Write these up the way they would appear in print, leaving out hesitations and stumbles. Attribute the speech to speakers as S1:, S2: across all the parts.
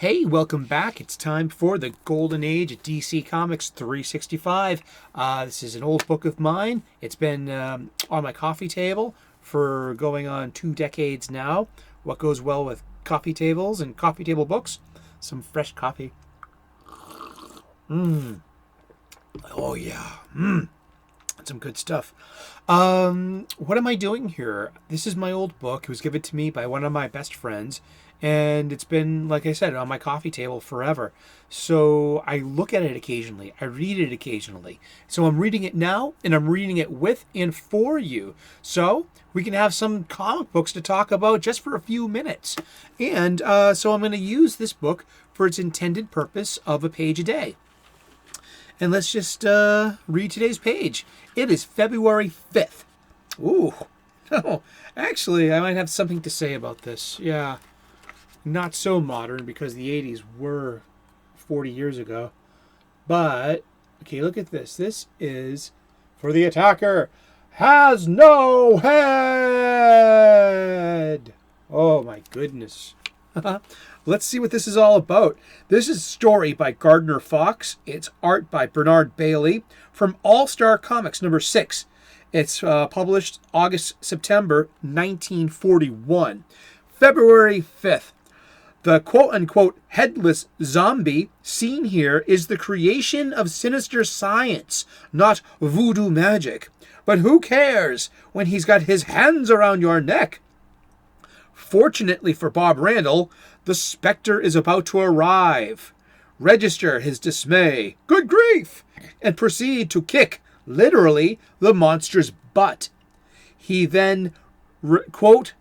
S1: Hey, welcome back. It's time for the Golden Age of DC Comics 365. This is an old book of mine. It's been on my coffee table for going on 2 decades now. What goes well with coffee tables and coffee table books? Some fresh coffee. Oh yeah. Some good stuff. What am I doing here? This is my old book. It was given to me by one of my best friends. And it's been, like I said, on my coffee table forever. So I look at it occasionally. I read it occasionally. So I'm reading it now, and I'm reading it with and for you. So we can have some comic books to talk about just for a few minutes. And so I'm going to use this book for its intended purpose of a page a day. And let's just read today's page. It is February 5th. Ooh. Oh, actually, I might have something to say about this. Yeah. Not so modern because the 80s were 40 years ago. But, okay, look at this. This is for the attacker has no head. Oh my goodness. Let's see what this is all about. This is a story by Gardner Fox. It's art by Bernard Bailey from All Star Comics number 6. It's published September 1941. February 5th. The quote-unquote headless zombie seen here is the creation of sinister science, not voodoo magic. But who cares when he's got his hands around your neck? Fortunately for Bob Randall, the Spectre is about to arrive. Register his dismay, good grief, and proceed to kick, literally, the monster's butt. He then, quote,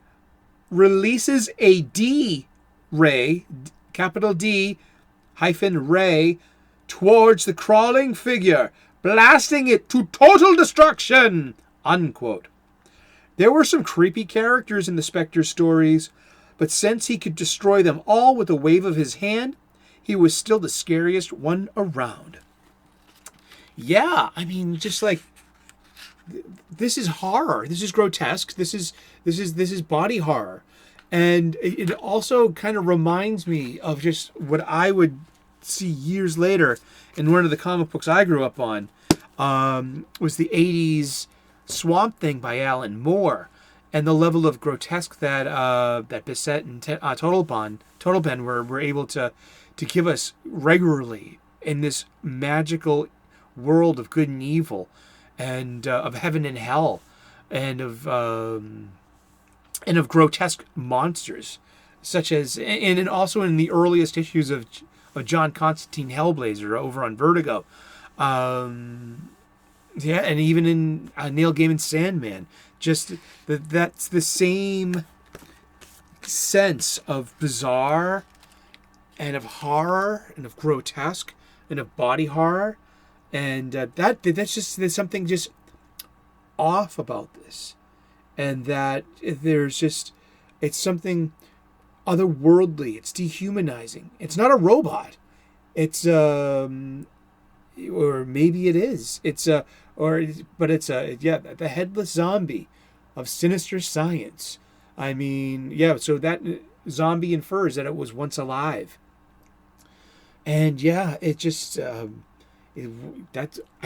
S1: releases a D-ray, capital D, hyphen ray, towards the crawling figure, blasting it to total destruction, unquote. There were some creepy characters in the Spectre stories, but since he could destroy them all with a wave of his hand, he was still the scariest one around. Yeah, I mean, just like, this is horror. This is grotesque. This is body horror. And it also kind of reminds me of just what I would see years later in one of the comic books I grew up on, was the 80s Swamp Thing by Alan Moore, and the level of grotesque that Bissett and Total Ben were able to give us regularly in this magical world of good and evil, and of heaven and hell, and of grotesque monsters, such as, and also in the earliest issues of John Constantine Hellblazer over on Vertigo. Yeah, and even in Neil Gaiman's Sandman, just that's the same sense of bizarre and of horror and of grotesque and of body horror, and that's just, there's something just off about this, and that there's just, it's something otherworldly. It's dehumanizing. It's not a robot. It's or maybe it is. The headless zombie of sinister science. I mean, yeah, so that zombie infers that it was once alive. And yeah, it just I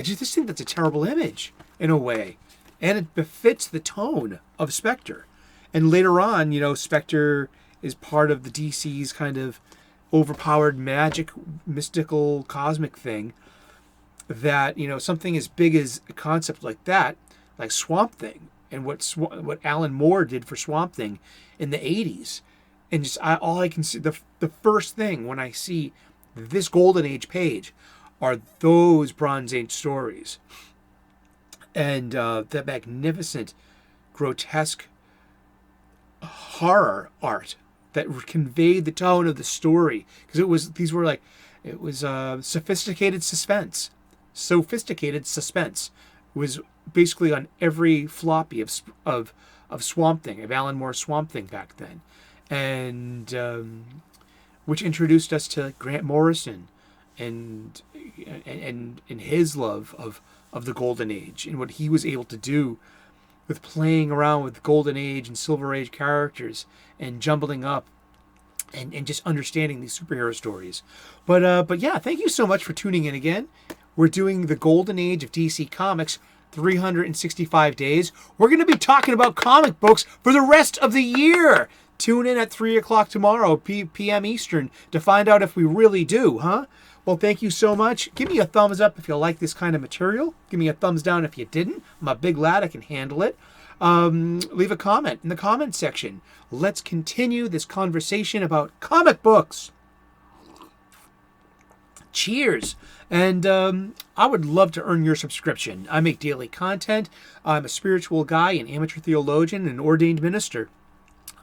S1: just think that's a terrible image in a way. And it befits the tone of Spectre. And later on, Spectre is part of the DC's kind of overpowered magic, mystical, cosmic thing. That, something as big as a concept like that, like Swamp Thing, and what Alan Moore did for Swamp Thing in the 80s. And just all I can see, the first thing when I see this Golden Age page are those Bronze Age stories. And that magnificent, grotesque horror art that conveyed the tone of the story. Because it was sophisticated suspense. Sophisticated suspense was basically on every floppy of Swamp Thing, of Alan Moore's Swamp Thing back then, and which introduced us to Grant Morrison and his love of the Golden Age and what he was able to do with playing around with Golden Age and Silver Age characters and jumbling up and just understanding these superhero stories. But yeah, thank you so much for tuning in again. We're doing the golden age of DC Comics, 365 days. We're going to be talking about comic books for the rest of the year. Tune in at 3 o'clock tomorrow, p.m. Eastern, to find out if we really do, huh? Well, thank you so much. Give me a thumbs up if you like this kind of material. Give me a thumbs down if you didn't. I'm a big lad. I can handle it. Leave a comment in the comment section. Let's continue this conversation about comic books. Cheers. And I would love to earn your subscription. I make daily content. I'm a spiritual guy, an amateur theologian, and an ordained minister.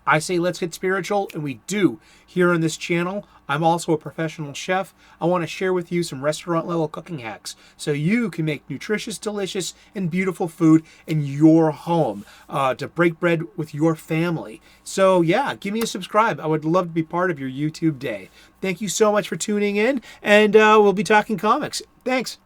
S1: I say let's get spiritual, and we do here on this channel. I'm also a professional chef. I want to share with you some restaurant-level cooking hacks so you can make nutritious, delicious, and beautiful food in your home to break bread with your family. So yeah, give me a subscribe. I would love to be part of your YouTube day. Thank you so much for tuning in, and we'll be talking comics. Thanks.